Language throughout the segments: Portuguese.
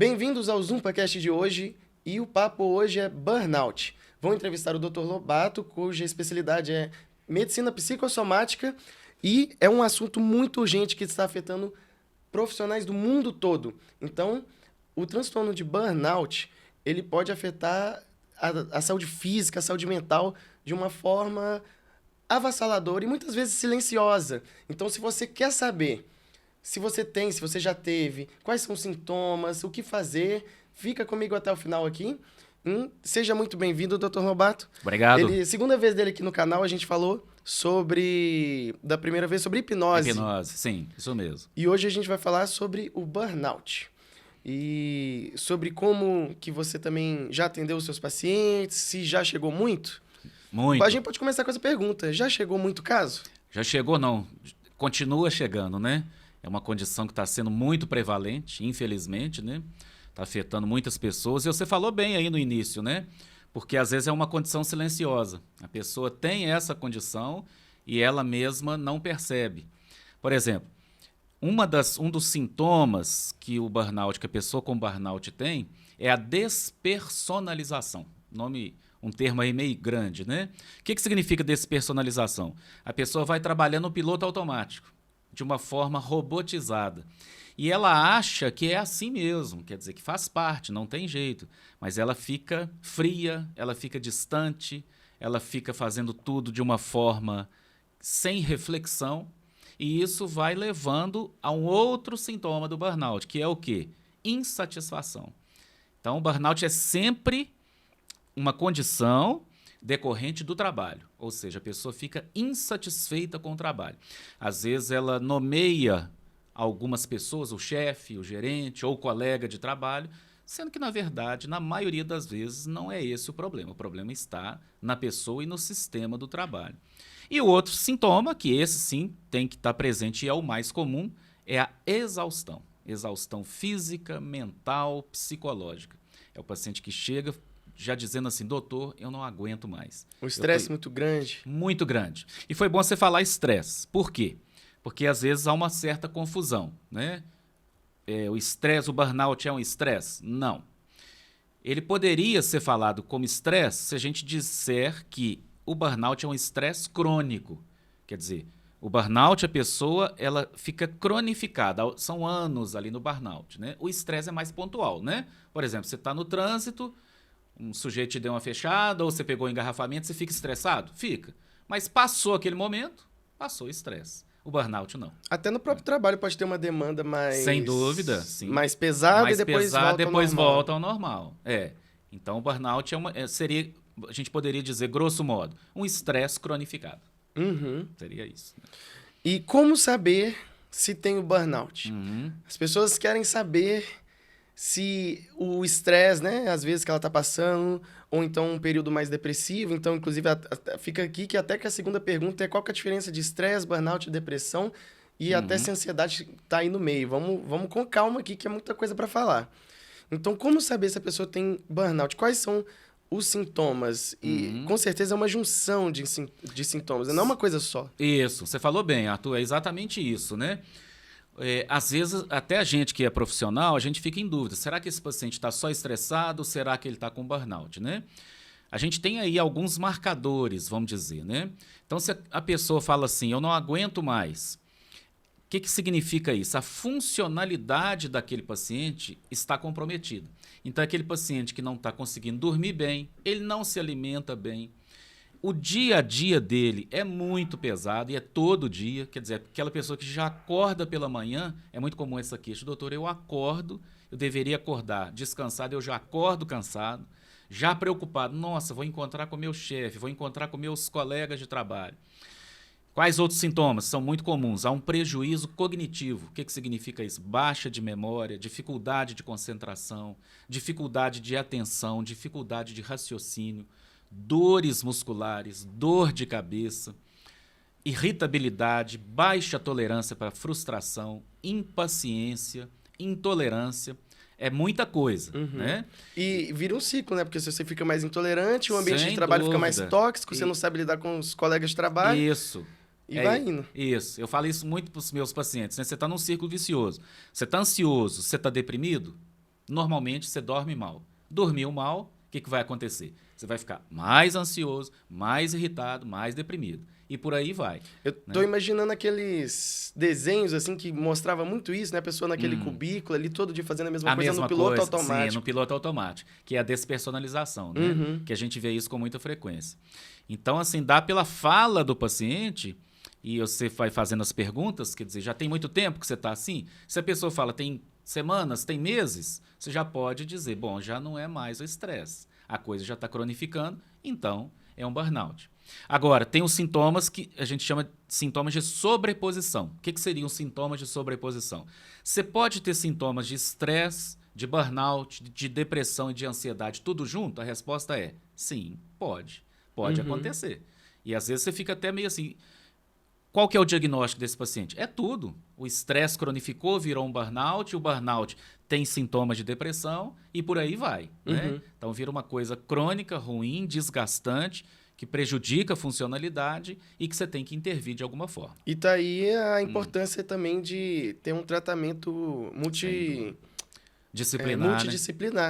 Bem-vindos ao ZumpaCast de hoje e o papo hoje é burnout. Vou entrevistar o Dr. Lobato, cuja especialidade é medicina psicossomática e é um assunto muito urgente que está afetando profissionais do mundo todo. Então, o transtorno de burnout, ele pode afetar a saúde física, a saúde mental de uma forma avassaladora e muitas vezes silenciosa. Então, se você quer saber se você tem, se você já teve, quais são os sintomas, o que fazer, fica comigo até o final aqui. Seja muito bem-vindo, Dr. Lobato. Obrigado. Segunda vez dele aqui no canal, a gente falou da primeira vez, sobre hipnose. Hipnose, sim, isso mesmo. E hoje a gente vai falar sobre o burnout. E sobre como que você também já atendeu os seus pacientes, se já chegou muito. Muito. A gente pode começar com essa pergunta. Já chegou muito caso? Já chegou, não. Continua chegando, né? É uma condição que está sendo muito prevalente, infelizmente, né? Está afetando muitas pessoas. E você falou bem aí no início, né? Porque às vezes é uma condição silenciosa. A pessoa tem essa condição e ela mesma não percebe. Por exemplo, um dos sintomas que a pessoa com burnout tem, é a despersonalização. Um termo aí meio grande, né? O que significa despersonalização? A pessoa vai trabalhando no piloto automático, de uma forma robotizada. E ela acha que é assim mesmo, quer dizer, que faz parte, não tem jeito. Mas ela fica fria, ela fica distante, ela fica fazendo tudo de uma forma sem reflexão. E isso vai levando a um outro sintoma do burnout, que é o quê? Insatisfação. Então, o burnout é sempre uma condição decorrente do trabalho, ou seja, a pessoa fica insatisfeita com o trabalho. Às vezes ela nomeia algumas pessoas, o chefe, o gerente ou o colega de trabalho, sendo que, na verdade, na maioria das vezes, não é esse o problema está na pessoa e no sistema do trabalho. E o outro sintoma, que esse sim tem que estar presente e é o mais comum, é a exaustão. Exaustão física, mental, psicológica. É o paciente que chega já dizendo assim, doutor, eu não aguento mais. Um estresse muito grande. Muito grande. E foi bom você falar estresse. Por quê? Porque às vezes há uma certa confusão, né? O estresse, o burnout é um estresse? Não. Ele poderia ser falado como estresse se a gente disser que o burnout é um estresse crônico. Quer dizer, o burnout, a pessoa, ela fica cronificada. São anos ali no burnout, né? O estresse é mais pontual, né? Por exemplo, você está no trânsito, um sujeito te deu uma fechada, ou você pegou um engarrafamento, você fica estressado? Fica. Mas passou aquele momento, passou o estresse. O burnout não. Até no próprio trabalho pode ter uma demanda mais... Sem dúvida, sim. Mais pesada mais e depois pesada, volta depois ao normal. volta ao normal. Então, o burnout seria, a gente poderia dizer, grosso modo, um estresse cronificado. Uhum. Seria isso. Né? E como saber se tem o burnout? Uhum. As pessoas querem saber se o estresse, né, às vezes que ela está passando, ou então um período mais depressivo. Então, inclusive, fica aqui que até que a segunda pergunta é qual que é a diferença de estresse, burnout e depressão, e até se a ansiedade está aí no meio. Vamos com calma aqui, que é muita coisa para falar. Então, como saber se a pessoa tem burnout? Quais são os sintomas? E, com certeza, é uma junção de sintomas, não é uma coisa só. Isso, você falou bem, Arthur, é exatamente isso, né? Às vezes, até a gente que é profissional, a gente fica em dúvida. Será que esse paciente está só estressado ou será que ele está com burnout, né? A gente tem aí alguns marcadores, vamos dizer, né? Então, se a pessoa fala assim, eu não aguento mais, o que significa isso? A funcionalidade daquele paciente está comprometida. Então, aquele paciente que não está conseguindo dormir bem, ele não se alimenta bem, o dia a dia dele é muito pesado e é todo dia. Quer dizer, aquela pessoa que já acorda pela manhã, é muito comum essa queixa. Doutor, eu acordo, eu deveria acordar descansado, eu já acordo cansado, já preocupado. Nossa, vou encontrar com meu chefe, vou encontrar com meus colegas de trabalho. Quais outros sintomas são muito comuns? Há um prejuízo cognitivo. O que significa isso? Baixa de memória, dificuldade de concentração, dificuldade de atenção, dificuldade de raciocínio, dores musculares, dor de cabeça, irritabilidade, baixa tolerância para frustração, impaciência, intolerância. É muita coisa, né? E vira um ciclo, né? Porque se você fica mais intolerante, o ambiente Sem de trabalho fica mais dúvida. tóxico, você não sabe lidar com os colegas de trabalho. Isso. E vai indo. Isso. Eu falo isso muito para os meus pacientes, né? Você está num círculo vicioso. Você está ansioso, você está deprimido? Normalmente você dorme mal. Dormiu mal, o que vai acontecer? Você vai ficar mais ansioso, mais irritado, mais deprimido. E por aí vai. Eu tô imaginando aqueles desenhos, assim, que mostrava muito isso, né? A pessoa naquele cubículo ali, todo dia fazendo a mesma coisa no piloto automático. Sim, no piloto automático, que é a despersonalização, né? Que a gente vê isso com muita frequência. Então, assim, dá pela fala do paciente, e você vai fazendo as perguntas, quer dizer, já tem muito tempo que você está assim? Se a pessoa fala, tem semanas, tem meses, você já pode dizer, bom, já não é mais o estresse. A coisa já está cronificando, então é um burnout. Agora, tem os sintomas que a gente chama de sintomas de sobreposição. O que seriam os sintomas de sobreposição? Você pode ter sintomas de estresse, de burnout, de depressão e de ansiedade, tudo junto? A resposta é sim, pode. Pode acontecer. E às vezes você fica até meio assim, qual que é o diagnóstico desse paciente? É tudo. O estresse cronificou, virou um burnout, o burnout tem sintomas de depressão e por aí vai. Né? Então vira uma coisa crônica, ruim, desgastante, que prejudica a funcionalidade e que você tem que intervir de alguma forma. E tá aí a importância também de ter um tratamento multidisciplinar,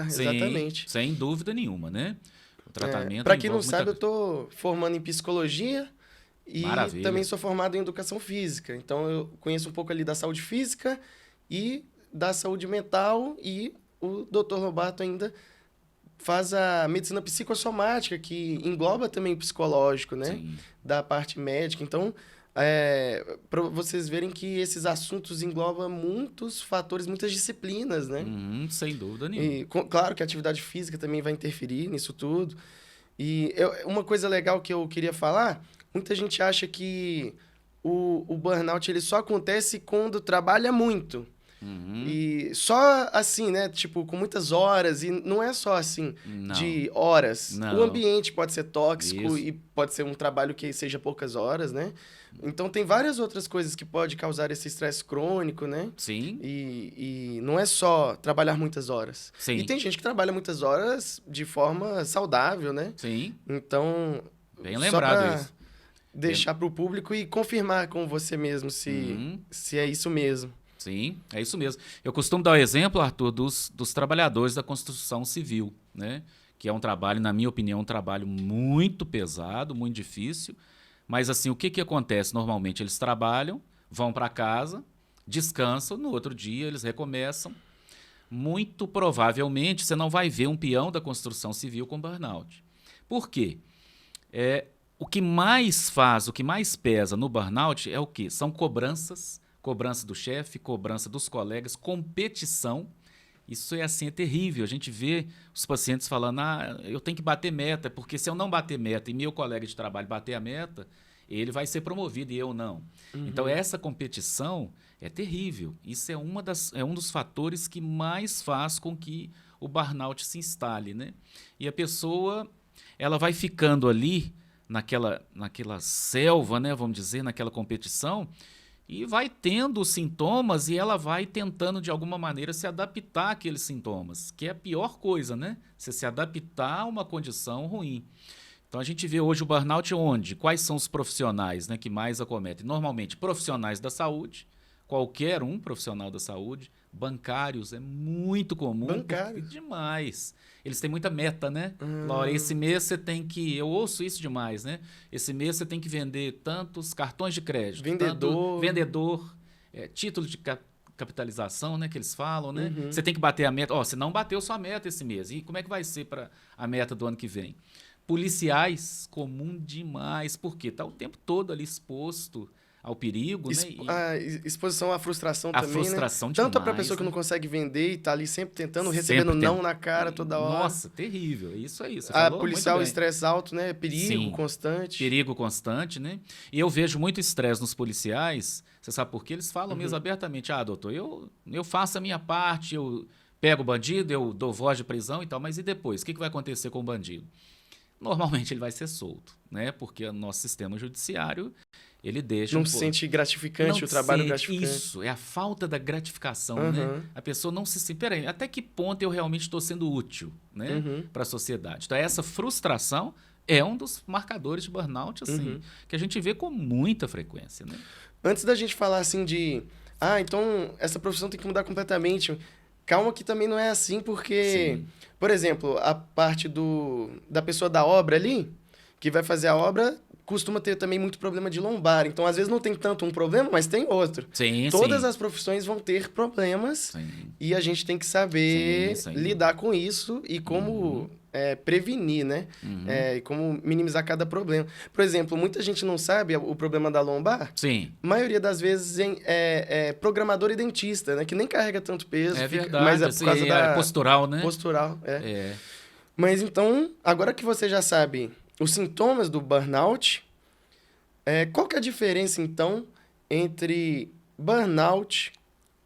né? Exatamente. Sem dúvida nenhuma, né? O tratamento para quem não sabe, eu tô formando em psicologia e Maravilha. também sou formado em educação física. Então eu conheço um pouco ali da saúde física e da saúde mental, e o Dr. Lobato ainda faz a medicina psicossomática, que engloba também o psicológico, né? Sim. Da parte médica. Então, para vocês verem que esses assuntos englobam muitos fatores, muitas disciplinas, né? Sem dúvida nenhuma. E, claro que a atividade física também vai interferir nisso tudo. E uma coisa legal que eu queria falar, muita gente acha que o burnout ele só acontece quando trabalha muito. E só assim, né? Tipo, com muitas horas. E não é só assim, de horas. Não. O ambiente pode ser tóxico. Isso. E pode ser um trabalho que seja poucas horas, né? Então, tem várias outras coisas que pode causar esse estresse crônico, né? Sim. E não é só trabalhar muitas horas. Sim. E tem gente que trabalha muitas horas de forma saudável, né? Sim. Então, Bem lembrado só pra isso. deixar para o público e confirmar com você mesmo se é isso mesmo. Sim, é isso mesmo. Eu costumo dar o exemplo, Arthur, dos trabalhadores da construção civil, né? Que é um trabalho, na minha opinião, um trabalho muito pesado, muito difícil. Mas, assim, o que acontece? Normalmente eles trabalham, vão para casa, descansam, no outro dia eles recomeçam. Muito provavelmente você não vai ver um peão da construção civil com burnout. Por quê? O que mais pesa no burnout é o quê? São cobrança do chefe, cobrança dos colegas, competição. Isso é assim, é terrível. A gente vê os pacientes falando, eu tenho que bater meta, porque se eu não bater meta e meu colega de trabalho bater a meta, ele vai ser promovido e eu não. Então, essa competição é terrível. Isso é um dos fatores que mais faz com que o burnout se instale, né? E a pessoa, ela vai ficando ali naquela selva, né, vamos dizer, naquela competição, e vai tendo sintomas e ela vai tentando, de alguma maneira, se adaptar àqueles sintomas, que é a pior coisa, né? Você se adaptar a uma condição ruim. Então, a gente vê hoje o burnout onde? Quais são os profissionais, né, que mais acometem? Normalmente, profissionais da saúde, qualquer um profissional da saúde, bancários, é muito comum. Bancários? Demais. Eles têm muita meta, né? Laura, esse mês você tem que... Eu ouço isso demais, né? Esse mês você tem que vender tantos cartões de crédito. Vendedor. Título de capitalização, né? Que eles falam, né? Você tem que bater a meta. Você não bateu sua meta esse mês. E como é que vai ser para a meta do ano que vem? Policiais, comum demais. Por quê? Está o tempo todo ali exposto ao perigo, né? A exposição à frustração também, frustração né? demais, tanto para a pessoa que não consegue vender e tá ali sempre tentando, recebendo Sempre não na cara toda hora. Nossa, terrível. Isso aí. Você A falou policial, muito bem. estresse alto, né? Perigo constante. Perigo constante, né? E eu vejo muito estresse nos policiais. Você sabe por quê? Eles falam mesmo abertamente. Doutor, eu faço a minha parte, eu pego o bandido, eu dou voz de prisão e tal, mas e depois? O que vai acontecer com o bandido? Normalmente ele vai ser solto, né? Porque o nosso sistema judiciário, ele deixa... Não se sente gratificante, o trabalho gratificante. Isso, é a falta da gratificação, né? A pessoa não se sente... Peraí, até que ponto eu realmente estou sendo útil, né? Para a sociedade? Então, essa frustração é um dos marcadores de burnout, assim, que a gente vê com muita frequência, né? Antes da gente falar, assim, de... então, essa profissão tem que mudar completamente... calma que também não é assim, porque, Sim. por exemplo, a parte da pessoa da obra ali, que vai fazer a obra, costuma ter também muito problema de lombar. Então, às vezes, não tem tanto um problema, mas tem outro. Sim, Todas sim. as profissões vão ter problemas Sim, e a gente tem que saber sim, sem lidar com isso e como prevenir, né? E como minimizar cada problema. Por exemplo, muita gente não sabe o problema da lombar. sim. A maioria das vezes é programador e dentista, né? Que nem carrega tanto peso, É mas verdade, é por causa é da postural, né? postural. É. Mas então, agora que você já sabe os sintomas do burnout, qual que é a diferença, então, entre burnout,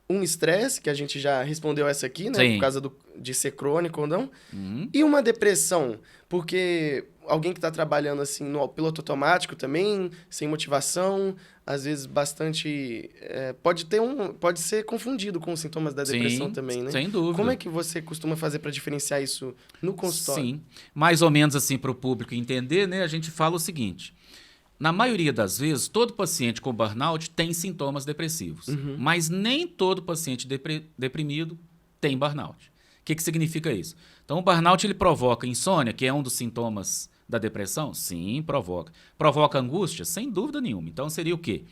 um estresse, que a gente já respondeu essa aqui, né? Por Sim. causa de ser crônico ou não, Uhum. e uma depressão? Porque alguém que está trabalhando assim no piloto automático também, sem motivação, às vezes bastante... pode ser confundido com os sintomas da depressão Sim, também, né? sem dúvida. Como é que você costuma fazer para diferenciar isso no consultório? Sim. Mais ou menos assim para o público entender, né? A gente fala o seguinte. Na maioria das vezes, todo paciente com burnout tem sintomas depressivos. Mas nem todo paciente deprimido tem burnout. O que significa isso? Então, o burnout ele provoca insônia, que é um dos sintomas da depressão? Sim, provoca. Provoca angústia? Sem dúvida nenhuma. Então, seria o quê?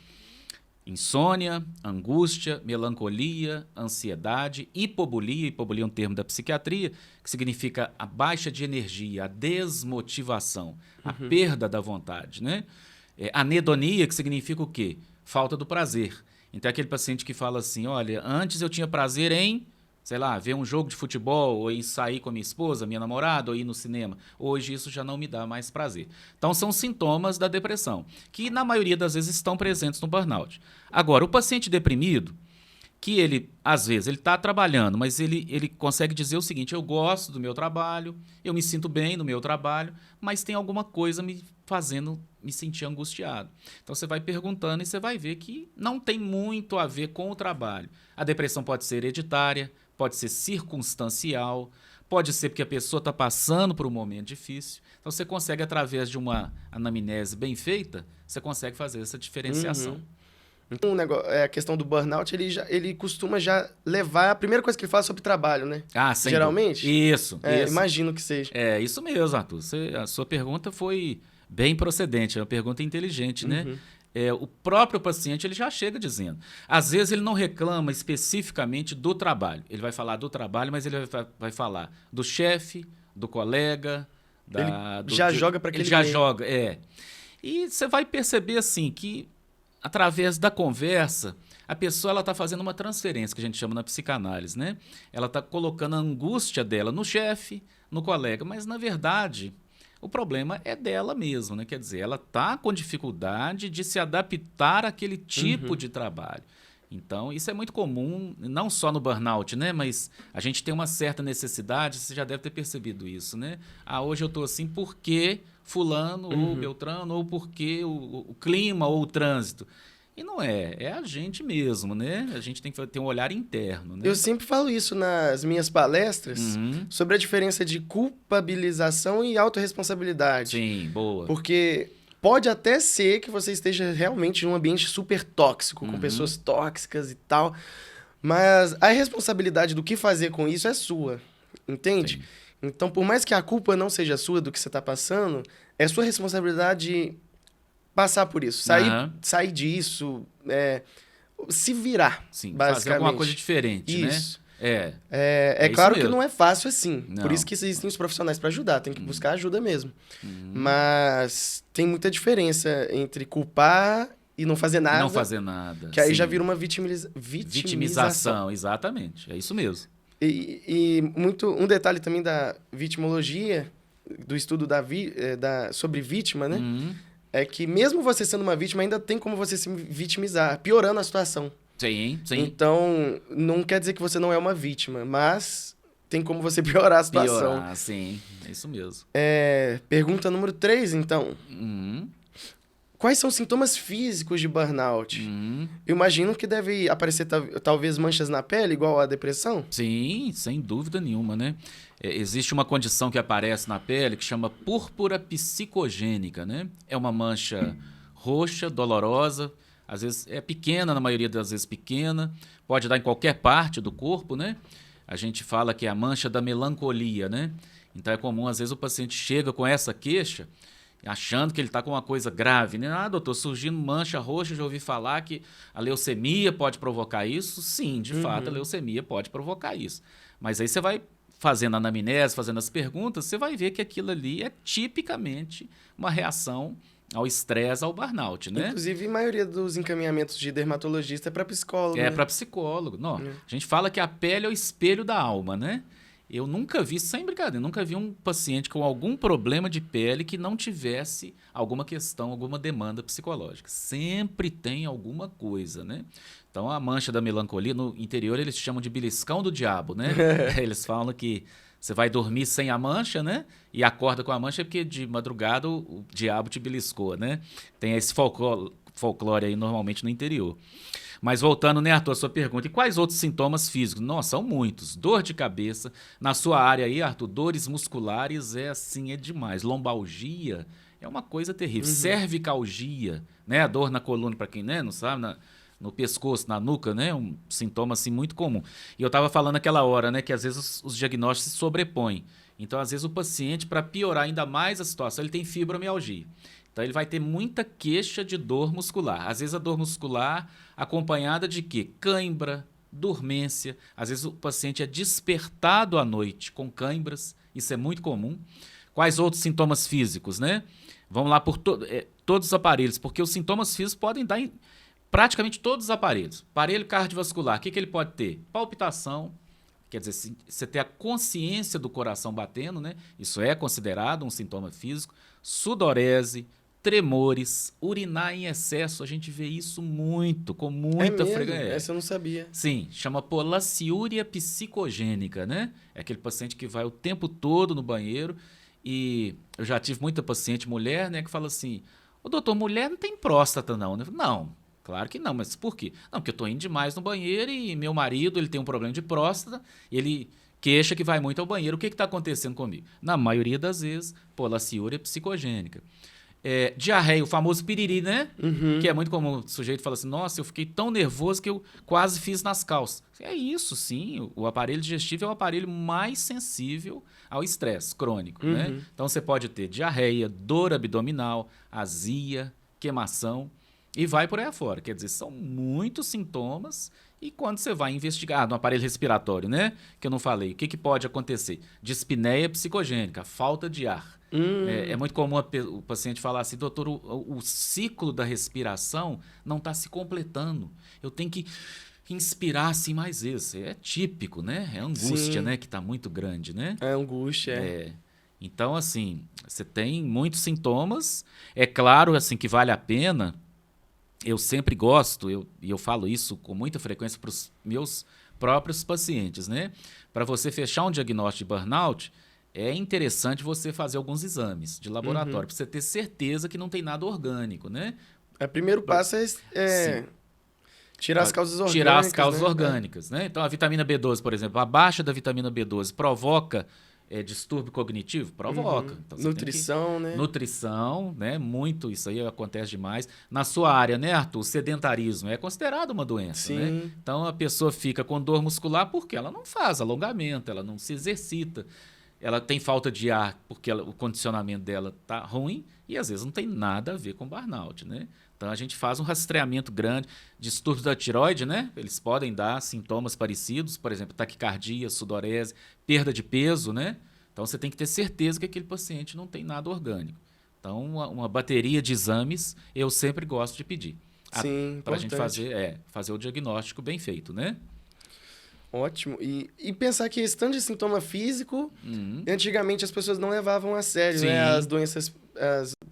Insônia, angústia, melancolia, ansiedade, hipobulia. Hipobulia é um termo da psiquiatria, que significa a baixa de energia, a desmotivação, a perda da vontade, né? Anedonia, que significa o quê? Falta do prazer. Então, é aquele paciente que fala assim, olha, antes eu tinha prazer em, sei lá, ver um jogo de futebol, ou em sair com a minha esposa, minha namorada, ou ir no cinema. Hoje isso já não me dá mais prazer. Então, são sintomas da depressão, que na maioria das vezes estão presentes no burnout. Agora, o paciente deprimido, que ele, às vezes, ele está trabalhando, mas ele consegue dizer o seguinte, eu gosto do meu trabalho, eu me sinto bem no meu trabalho, mas tem alguma coisa me fazendo me sentir angustiado. Então, você vai perguntando e você vai ver que não tem muito a ver com o trabalho. A depressão pode ser hereditária, pode ser circunstancial, pode ser porque a pessoa está passando por um momento difícil. Então, você consegue, através de uma anamnese bem feita, você consegue fazer essa diferenciação. Então, a questão do burnout, ele costuma já levar... A primeira coisa que ele fala é sobre trabalho, né? Ah, sem Geralmente? dúvida. Isso. Imagino que seja. É isso mesmo, Arthur. A sua pergunta foi bem procedente, é uma pergunta inteligente, né? O próprio paciente ele já chega dizendo. Às vezes ele não reclama especificamente do trabalho. Ele vai falar do trabalho, mas ele vai falar do chefe, do colega, joga para aquele Ele já meio. joga, E você vai perceber assim que através da conversa, a pessoa está fazendo uma transferência, que a gente chama na psicanálise, né? Ela está colocando a angústia dela no chefe, no colega, mas, na verdade, o problema é dela mesmo, né? Quer dizer, ela está com dificuldade de se adaptar àquele tipo de trabalho. Então, isso é muito comum, não só no burnout, né? Mas a gente tem uma certa necessidade, você já deve ter percebido isso, né? Hoje eu estou assim porque fulano ou beltrano, ou porque o clima ou o trânsito. E não é a gente mesmo, né? A gente tem que ter um olhar interno, né? Eu sempre falo isso nas minhas palestras, sobre a diferença de culpabilização e autorresponsabilidade. Sim, boa. Porque pode até ser que você esteja realmente em um ambiente super tóxico, com pessoas tóxicas e tal, mas a responsabilidade do que fazer com isso é sua, entende? Sim. Então, por mais que a culpa não seja sua do que você está passando, é sua responsabilidade passar por isso, sair disso, se virar, Sim, basicamente. fazer alguma coisa diferente, isso. né? É isso claro que mesmo. não é fácil assim. Não. Por isso que existem os profissionais para ajudar. Tem que buscar ajuda mesmo. Mas tem muita diferença entre culpar e não fazer nada. Não fazer nada. Que aí sim. já vira uma vitimização, exatamente. É isso mesmo. E um detalhe também da vitimologia, do estudo sobre vítima, né? É que mesmo você sendo uma vítima, ainda tem como você se vitimizar, piorando a situação. Sim. Então, não quer dizer que você não é uma vítima, mas tem como você piorar a situação. Sim. É isso mesmo. Pergunta número 3, então. Uhum. Quais são os sintomas físicos de burnout? Eu imagino que deve aparecer talvez manchas na pele, igual a depressão? Sim, sem dúvida nenhuma, né? Existe uma condição que aparece na pele que chama púrpura psicogênica, né? É uma mancha roxa, dolorosa, às vezes é pequena, na maioria das vezes pequena, pode dar em qualquer parte do corpo, né? a gente fala que é a mancha da melancolia, né? Então é comum, às vezes, o paciente chega com essa queixa, achando que ele está com uma coisa grave, né? Ah, doutor, surgindo mancha roxa, já ouvi falar que a leucemia pode provocar isso. Sim, de fato, a leucemia pode provocar isso. Mas aí você vai fazendo a anamnese, fazendo as perguntas, você vai ver que aquilo ali é tipicamente uma reação ao estresse, ao burnout, né? Inclusive, a maioria dos encaminhamentos de dermatologista é para psicólogo, É né? para psicólogo. Não, a gente fala que a pele é o espelho da alma, né? Eu nunca vi, sem brincadeira, nunca vi um paciente com algum problema de pele que não tivesse alguma questão, alguma demanda psicológica. Sempre tem alguma coisa, né? Então, a mancha da melancolia, no interior eles chamam de beliscão do diabo, né? Eles falam que você vai dormir sem a mancha, né? E acorda com a mancha porque de madrugada o diabo te beliscou, né? Tem esse folclore aí normalmente no interior. Mas voltando, né, Arthur, a sua pergunta, e quais outros sintomas físicos? Nossa, são muitos. Dor de cabeça. Na sua área aí, Arthur, dores musculares é assim, é demais. Lombalgia é uma coisa terrível. Cervicalgia, né? A dor na coluna, para quem, né, não sabe, no pescoço, na nuca, né? Um sintoma assim muito comum. E eu estava falando aquela hora, né, que às vezes os diagnósticos se sobrepõem. Então, às vezes o paciente, para piorar ainda mais a situação, ele tem fibromialgia. Então, ele vai ter muita queixa de dor muscular. Às vezes, a dor muscular acompanhada de quê? Cãibra, dormência. Às vezes, o paciente é despertado à noite com cãibras. Isso é muito comum. Quais outros sintomas físicos, né? Vamos lá por todos os aparelhos, porque os sintomas físicos podem dar em praticamente todos os aparelhos. Aparelho cardiovascular, o que ele pode ter? Palpitação. Quer dizer, você ter a consciência do coração batendo, né? Isso é considerado um sintoma físico. Sudorese, tremores, urinar em excesso, a gente vê isso muito, com muita frequência. Essa eu não sabia. Sim, chama polaciúria psicogênica, né? É aquele paciente que vai o tempo todo no banheiro e eu já tive muita paciente mulher, né, que fala assim, ô doutor, mulher não tem próstata não, né? Não, claro que não, mas por quê? Não, porque eu tô indo demais no banheiro e meu marido, ele tem um problema de próstata, ele queixa que vai muito ao banheiro. O que está acontecendo comigo? Na maioria das vezes, polaciúria psicogênica. Diarreia, o famoso piriri, né? Que é muito comum. O sujeito fala assim, nossa, eu fiquei tão nervoso que eu quase fiz nas calças. É isso, sim. O aparelho digestivo é o aparelho mais sensível ao estresse crônico, né? Então, você pode ter diarreia, dor abdominal, azia, queimação e vai por aí afora. Quer dizer, são muitos sintomas. E quando você vai investigar no aparelho respiratório, né? Que eu não falei, o que pode acontecer? Dispneia psicogênica, falta de ar. É muito comum o paciente falar assim, doutor, o ciclo da respiração não está se completando. Eu tenho que inspirar assim mais vezes. É típico, né? É angústia, Sim. né? Que está muito grande, né? É angústia. Então, assim, você tem muitos sintomas. É claro, assim, que vale a pena. Eu sempre gosto, e eu falo isso com muita frequência para os meus próprios pacientes, né? Para você fechar um diagnóstico de burnout, é interessante você fazer alguns exames de laboratório, para você ter certeza que não tem nada orgânico, né? O primeiro passo é tirar as causas orgânicas. Tirar as causas né? orgânicas, né? Então, a vitamina B12, por exemplo, a baixa da vitamina B12 provoca distúrbio cognitivo? Provoca. Então, Nutrição, né? Nutrição, né? Muito, isso aí acontece demais. Na sua área, né, Arthur? O sedentarismo é considerado uma doença, Sim. né? Então, a pessoa fica com dor muscular porque ela não faz alongamento, ela não se exercita, ela tem falta de ar porque o condicionamento dela tá ruim e, às vezes, não tem nada a ver com burnout, né? Então, a gente faz um rastreamento grande. Distúrbios da tireoide, né? Eles podem dar sintomas parecidos, por exemplo, taquicardia, sudorese, perda de peso, né? Então, você tem que ter certeza que aquele paciente não tem nada orgânico. Então, uma bateria de exames eu sempre gosto de pedir. Sim, para a gente fazer o diagnóstico bem feito, né? Ótimo. E pensar que esse tanto de sintoma físico, antigamente as pessoas não levavam a sério, Sim. né? As doenças,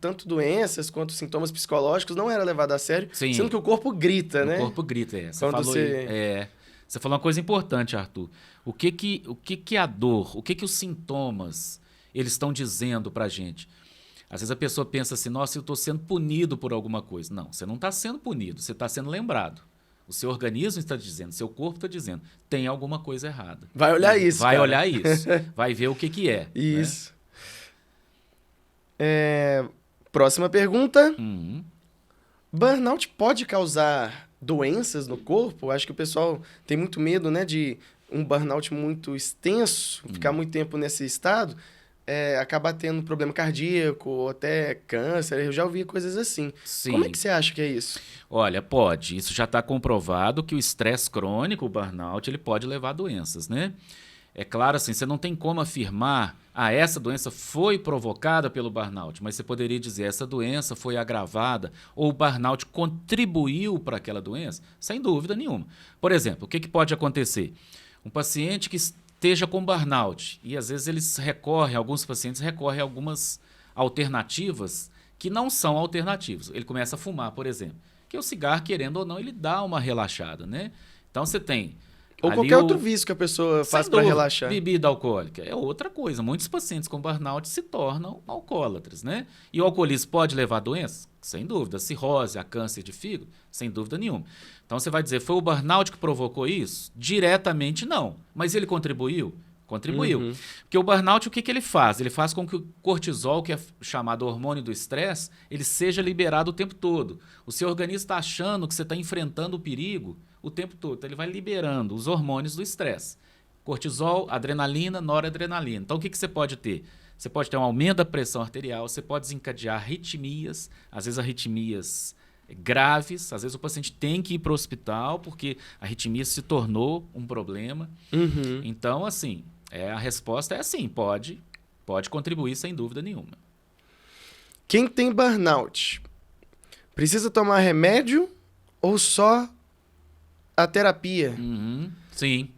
tanto doenças quanto sintomas psicológicos não era levado a sério, Sim. sendo que o corpo grita, né? O corpo grita, Quando Você falou uma coisa importante, Arthur. O que a dor, o que os sintomas eles estão dizendo pra gente? Às vezes a pessoa pensa assim, nossa, eu estou sendo punido por alguma coisa. Não, você não está sendo punido, você está sendo lembrado. O seu organismo está dizendo, seu corpo está dizendo, tem alguma coisa errada. Vai olhar isso, Vai cara. olhar isso. Vai ver o que é. Isso. Próxima pergunta. Burnout pode causar doenças no corpo? Acho que o pessoal tem muito medo, né, de um burnout muito extenso, ficar muito tempo nesse estado, acabar tendo problema cardíaco ou até câncer. Eu já ouvi coisas assim. Sim. Como é que você acha que é isso? Olha, pode. Isso já está comprovado que o estresse crônico, o burnout, ele pode levar a doenças, né? É claro, assim, você não tem como afirmar, essa doença foi provocada pelo burnout, mas você poderia dizer, essa doença foi agravada ou o burnout contribuiu para aquela doença? Sem dúvida nenhuma. Por exemplo, o que pode acontecer? Um paciente que esteja com burnout, e às vezes alguns pacientes recorrem a algumas alternativas que não são alternativas. Ele começa a fumar, por exemplo, que o cigarro, querendo ou não, ele dá uma relaxada, né? Então você tem... Ou qualquer outro vício que a pessoa faz para relaxar. Bebida alcoólica é outra coisa. Muitos pacientes com burnout se tornam alcoólatras, né? E o alcoolismo pode levar a doenças? Sem dúvida. Cirrose, a câncer de fígado? Sem dúvida nenhuma. Então você vai dizer, foi o burnout que provocou isso? Diretamente não. Mas ele contribuiu? Contribuiu. Porque o burnout, o que ele faz? Ele faz com que o cortisol, que é chamado hormônio do estresse, ele seja liberado o tempo todo. O seu organismo está achando que você está enfrentando o perigo o tempo todo. Então, ele vai liberando os hormônios do estresse. Cortisol, adrenalina, noradrenalina. Então, o que você pode ter? Você pode ter um aumento da pressão arterial, você pode desencadear arritmias, às vezes arritmias graves, às vezes o paciente tem que ir para o hospital porque a arritmia se tornou um problema. Então, assim, a resposta é sim, pode contribuir sem dúvida nenhuma. Quem tem burnout precisa tomar remédio ou só a terapia? Sim.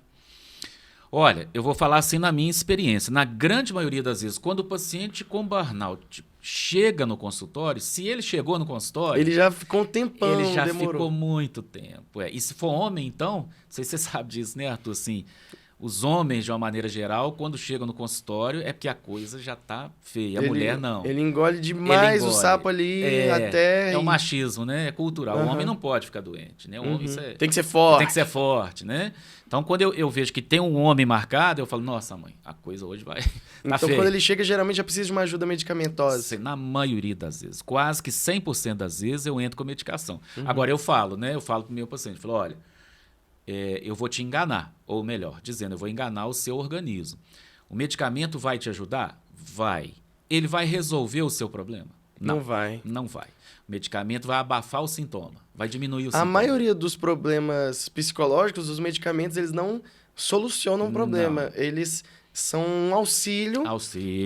Olha, eu vou falar assim na minha experiência. Na grande maioria das vezes, quando o paciente com burnout chega no consultório, se ele chegou no consultório... Ele já ficou um tempão, Ele já demorou. ficou muito tempo. E se for homem, então, não sei se você sabe disso, né, Arthur? Assim, os homens, de uma maneira geral, quando chegam no consultório, é porque a coisa já tá feia. A mulher, não. Ele engole demais o sapo ali até... É o machismo, né? É cultural. O homem não pode ficar doente, né? O homem tem que ser forte. Tem que ser forte, né? Então, quando eu vejo que tem um homem marcado, eu falo, nossa, mãe, a coisa hoje vai... Então, quando ele chega, geralmente já precisa de uma ajuda medicamentosa. Na maioria das vezes, quase que 100% das vezes, eu entro com medicação. Agora, eu falo, né? Eu falo pro meu paciente, eu falo, olha, eu vou te enganar, ou melhor, dizendo, eu vou enganar o seu organismo. O medicamento vai te ajudar? Vai. Ele vai resolver o seu problema? Não vai. Não vai. O medicamento vai abafar o sintoma, vai diminuir o sintoma. A maioria dos problemas psicológicos, os medicamentos, eles não solucionam o problema. Não. Eles são um auxílio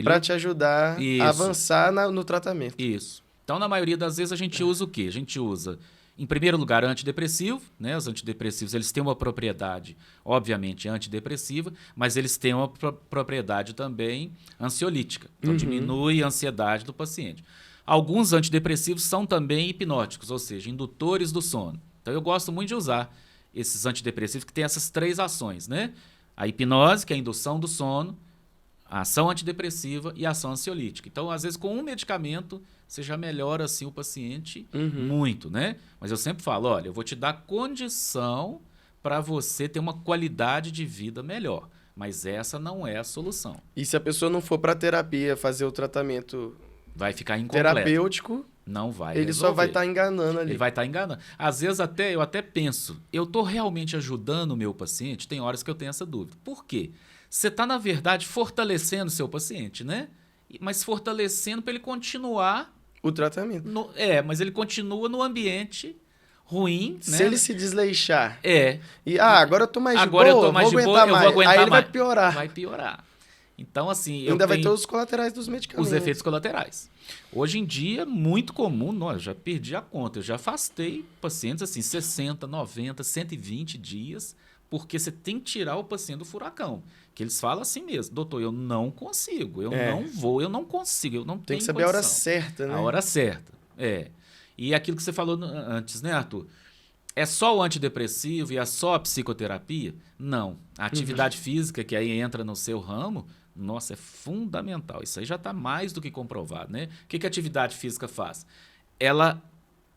para te ajudar a avançar no tratamento. Isso. Então, na maioria das vezes, a gente usa o quê? A gente usa, em primeiro lugar, antidepressivo, né? Os antidepressivos, eles têm uma propriedade, obviamente, antidepressiva, mas eles têm uma propriedade também ansiolítica. Então, diminui a ansiedade do paciente. Alguns antidepressivos são também hipnóticos, ou seja, indutores do sono. Então, eu gosto muito de usar esses antidepressivos que têm essas três ações, né? A hipnose, que é a indução do sono, a ação antidepressiva e a ação ansiolítica. Então, às vezes, com um medicamento, você já melhora assim, o paciente muito, né? Mas eu sempre falo, olha, eu vou te dar condição para você ter uma qualidade de vida melhor. Mas essa não é a solução. E se a pessoa não for para terapia fazer o tratamento... vai ficar incompleto. Terapêutico, não vai ele resolver. só vai estar enganando ali. Ele vai estar enganando. Às vezes eu até penso, eu estou realmente ajudando o meu paciente? Tem horas que eu tenho essa dúvida. Por quê? Você está, na verdade, fortalecendo o seu paciente, né? Mas fortalecendo para ele continuar... o tratamento. Mas ele continua no ambiente ruim, se ele se desleixar. E, agora eu tô mais de boa, eu tô mais de boa, eu vou aguentar aí ele mais. vai piorar. Vai piorar. Então, assim... ainda vai ter os colaterais dos medicamentos. Os efeitos colaterais. Hoje em dia, muito comum, eu já perdi a conta, eu já afastei pacientes assim, 60, 90, 120 dias, porque você tem que tirar o paciente do furacão. Que eles falam assim mesmo, doutor, eu não consigo, eu não vou, eu não consigo, eu não tenho tem que saber condição. A hora certa, né? A hora certa, E aquilo que você falou antes, né, Arthur? É só o antidepressivo e é só a psicoterapia? Não. A atividade física, que aí entra no seu ramo, nossa, é fundamental. Isso aí já está mais do que comprovado, né? O que a atividade física faz? Ela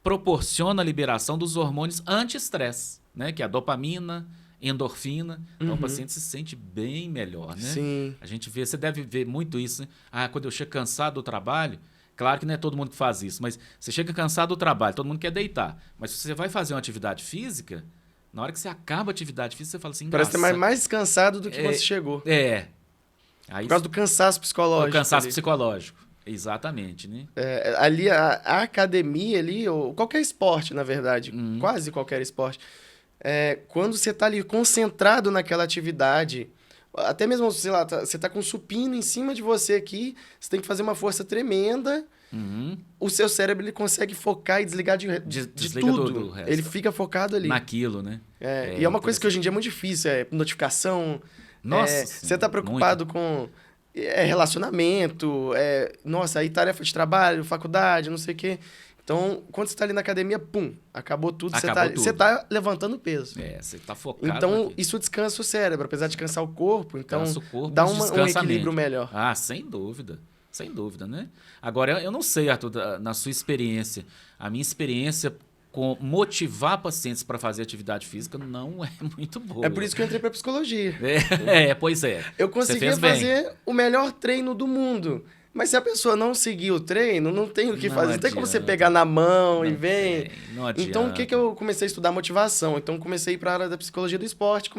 proporciona a liberação dos hormônios anti-estresse, né? Que é a dopamina, endorfina. Então, o paciente se sente bem melhor, né? Sim. A gente vê, você deve ver muito isso, né? Quando eu chego cansado do trabalho, claro que não é todo mundo que faz isso, mas você chega cansado do trabalho, todo mundo quer deitar. Mas se você vai fazer uma atividade física, Na hora que você acaba a atividade física, você fala assim, Parece ter nossa, mais descansado do que você chegou. Aí, Por causa do cansaço psicológico. o cansaço ali. psicológico. Exatamente, né? Ali, a academia ali, ou qualquer esporte, na verdade, quase qualquer esporte, quando você tá ali concentrado naquela atividade, até mesmo, sei lá, você tá com um supino em cima de você aqui, você tem que fazer uma força tremenda, o seu cérebro ele consegue focar e desligar de Desliga tudo. do resto. Ele fica focado ali. Naquilo, né? E é uma coisa que hoje em dia é muito difícil, notificação. Nossa Você tá preocupado com relacionamento, nossa, aí tarefa de trabalho, faculdade, não sei o quê. Então, quando você tá ali na academia, pum, acabou tudo. Você tá levantando peso. Você tá focado. Então, isso descansa o cérebro, apesar de cansar o corpo. Então, Cansa o corpo, dá mas um descansa a equilíbrio mente. melhor. Ah, sem dúvida. Sem dúvida, né? Agora, eu não sei, Arthur, na sua experiência, a minha experiência com motivar pacientes para fazer atividade física não é muito boa. É por isso que eu entrei pra psicologia. Pois é. Eu conseguia fazer o melhor treino do mundo. Mas se a pessoa não seguir o treino, não tem o que fazer. Não tem como você pegar na mão e vem. Não adianta. Então, o que eu comecei a estudar? Motivação. Então, comecei para a área da psicologia do esporte,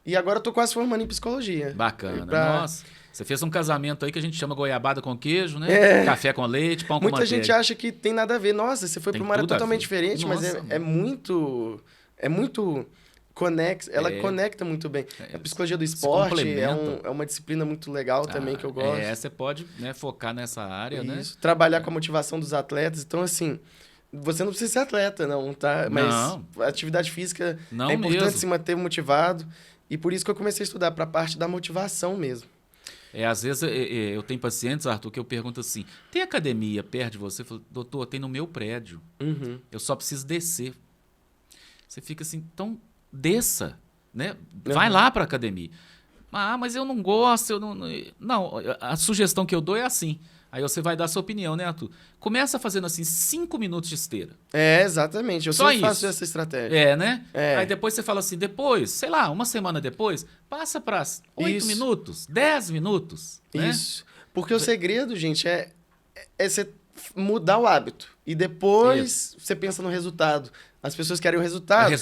E agora eu tô quase formando em psicologia. Bacana. Nossa, você fez um casamento aí que a gente chama goiabada com queijo, né? Café com leite, pão com manteiga. Muita gente acha que tem nada a ver. Nossa, você foi para uma área totalmente diferente, mas é muito conexo. Ela conecta muito bem. A psicologia do esporte é uma disciplina muito legal também que eu gosto. Você pode, né, focar nessa área, né? Trabalhar com a motivação dos atletas. Então, assim, você não precisa ser atleta, não, tá? Mas a atividade física é importante se manter motivado. E por isso que eu comecei a estudar para a parte da motivação mesmo. Às vezes eu tenho pacientes, Arthur, que eu pergunto assim, tem academia perto de você? Eu falo, doutor, tem no meu prédio. Eu só preciso descer. Você fica assim, então desça, né? Vai lá para a academia. Ah, mas eu não gosto, eu não... Não, a sugestão que eu dou é assim. Aí você vai dar a sua opinião, né, Arthur? Começa fazendo assim 5 minutos de esteira. Exatamente. Eu sempre faço essa estratégia. Né? Aí depois você fala assim, sei lá, uma semana depois, passa para 8 minutos, 10 minutos. Isso. Né? Porque o segredo, gente, é você mudar o hábito. E depois você pensa no resultado. As pessoas querem o resultado.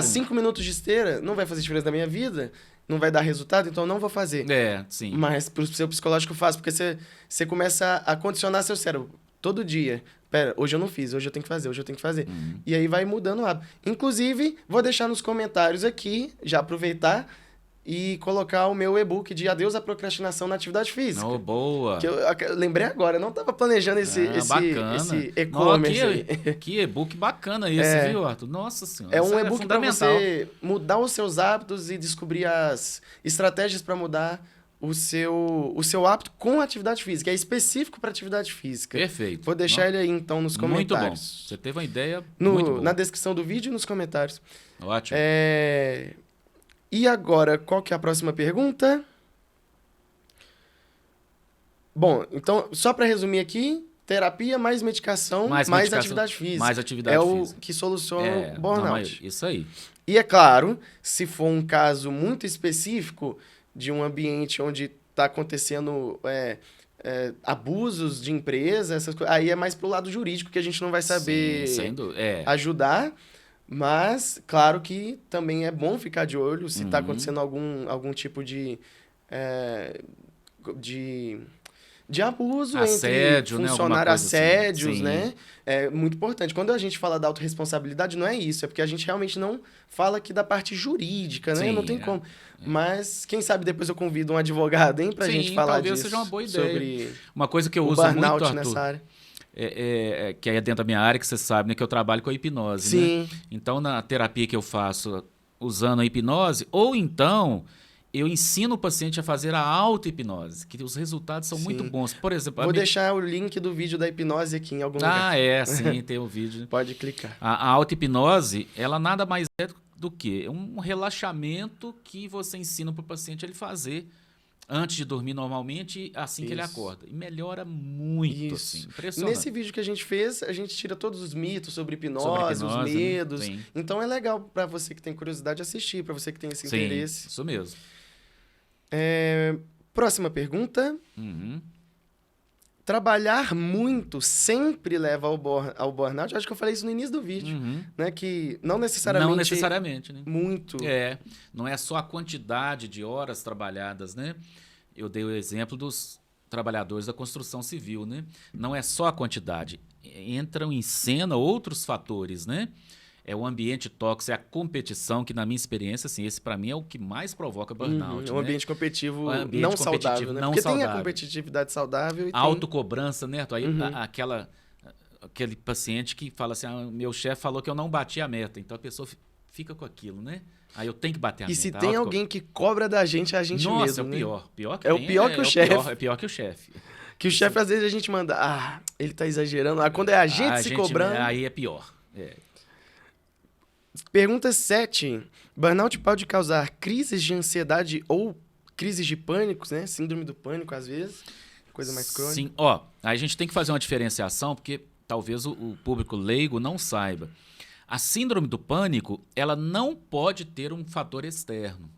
5 minutos de esteira não vai fazer diferença na minha vida. Não vai dar resultado, então eu não vou fazer. Sim. Mas pro seu psicológico faz, porque você começa a condicionar seu cérebro todo dia. Pera, hoje eu não fiz, hoje eu tenho que fazer, hoje eu tenho que fazer. E aí vai mudando o hábito. Inclusive, vou deixar nos comentários aqui, já aproveitar, e colocar o meu e-book de Adeus à Procrastinação na Atividade Física. Boa! Que eu lembrei agora, eu não estava planejando esse e-commerce. Que e-book bacana esse, viu, Arthur? Nossa Senhora. É um e-book para você mudar os seus hábitos e descobrir as estratégias para mudar o seu hábito com a atividade física. É específico para atividade física. Perfeito. Vou deixar ele aí, então, nos comentários. Muito bom. Você teve uma ideia muito boa. Na descrição do vídeo e nos comentários. Ótimo. E agora, qual que é a próxima pergunta? Bom, então, só para resumir aqui, terapia mais medicação, mais atividade física. Mais atividade física. O que soluciona o burnout. Isso aí. E é claro, se for um caso muito específico de um ambiente onde está acontecendo abusos de empresa, essas coisas, aí é mais pro lado jurídico que a gente não vai saber ajudar. Mas, claro que também é bom ficar de olho se está acontecendo algum tipo de abuso assédio, entre funcionários, assédios, assim. né? É muito importante. Quando a gente fala da autorresponsabilidade, não é isso. É porque a gente realmente não fala aqui da parte jurídica, né? Não tem como. Mas, quem sabe depois eu convido um advogado, hein? Pra gente falar disso. Talvez seja uma boa ideia. Sobre uma coisa que eu uso muito, Arthur, nessa área. Que é dentro da minha área, que você sabe, né? Que eu trabalho com a hipnose, Sim. né? Então, na terapia que eu faço usando a hipnose, ou então eu ensino o paciente a fazer a auto-hipnose, que os resultados são muito bons. Por exemplo... Vou deixar o link do vídeo da hipnose aqui em algum lugar. Sim, tem o vídeo. Pode clicar. A auto-hipnose, ela nada mais é do que um relaxamento que você ensina para o paciente ele fazer antes de dormir normalmente, assim que ele acorda. E melhora muito, assim, impressionante. Nesse vídeo que a gente fez, a gente tira todos os mitos sobre hipnose, os medos. Né? Então é legal para você que tem curiosidade assistir, para você que tem esse interesse. Isso mesmo. Próxima pergunta. trabalhar muito sempre leva ao burnout. Eu acho que eu falei isso no início do vídeo, né? Que não necessariamente... Não necessariamente, né? Muito. Não é só a quantidade de horas trabalhadas, né? Eu dei o exemplo dos trabalhadores da construção civil, né? Não é só a quantidade. Entram em cena outros fatores, né? É o ambiente tóxico, é a competição, que na minha experiência, assim, esse para mim é o que mais provoca burnout. Um ambiente competitivo ambiente saudável, né? não Porque saudável. tem a competitividade saudável e autocobrança, né? Aí aquele paciente que fala assim, meu chefe falou que eu não bati a meta, então a pessoa fica com aquilo, né? Aí eu tenho que bater a meta. E se tem alguém que cobra da gente, é a gente Nossa, mesmo, é o pior. né? Pior que é tem, o pior que o chefe. É pior que o chefe. Que o chefe, às vezes, a gente manda, ele tá exagerando. Quando é a gente se cobrando... Aí é pior. Pergunta 7. Burnout pode causar crises de ansiedade ou crises de pânico, né? Síndrome do pânico, às vezes. Coisa mais crônica. Sim. Aí a gente tem que fazer uma diferenciação, porque talvez o público leigo não saiba. A síndrome do pânico, ela não pode ter um fator externo.